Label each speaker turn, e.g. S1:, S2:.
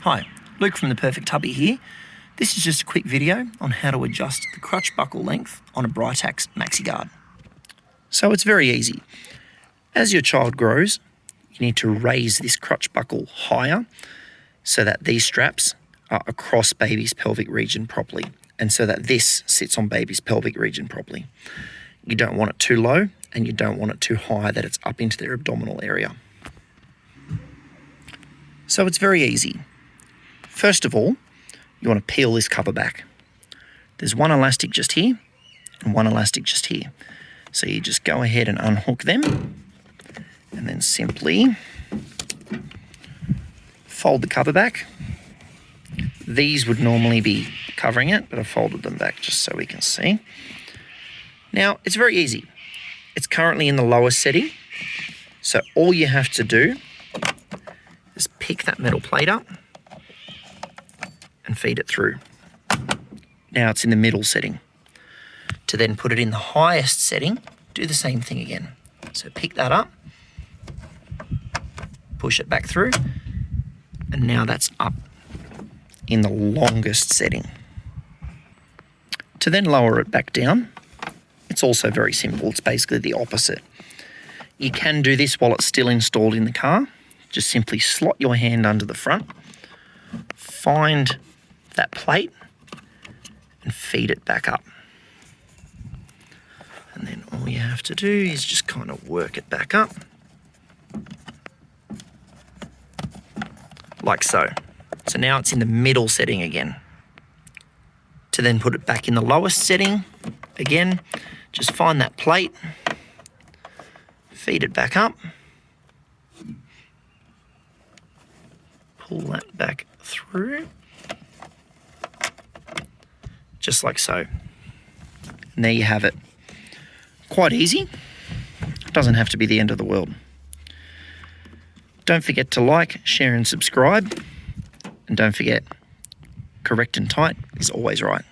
S1: Hi, Luke from the Perfect Tubby here. This is just a quick video on how to adjust the crotch buckle length on a Britax Maxi Guard. So it's very easy. As your child grows, you need to raise this crotch buckle higher so that these straps are across baby's pelvic region properly, and so that this sits on baby's pelvic region properly. You don't want it too low and you don't want it too high that it's up into their abdominal area. So it's very easy. First of all, you want to peel this cover back. There's one elastic just here and one elastic just here. So you just go ahead and unhook them and then simply fold the cover back. These would normally be covering it, but I folded them back just so we can see. Now, it's very easy. It's currently in the lowest setting. So all you have to do is pick that metal plate up and feed it through. Now it's in the middle setting. To then put it in the highest setting, do the same thing again. So pick that up, push it back through, and now that's up in the longest setting. To then lower it back down, it's also very simple. It's basically the opposite. You can do this while it's still installed in the car. Just simply slot your hand under the front, find that plate and feed it back up. And then all you have to do is just kind of work it back up. Like so. So now it's in the middle setting again. To then put it back in the lowest setting, again, just find that plate, feed it back up, pull that back through, just like so. And there you have it. Quite easy. Doesn't have to be the end of the world. Don't forget to like, share and subscribe. And don't forget, correct and tight is always right.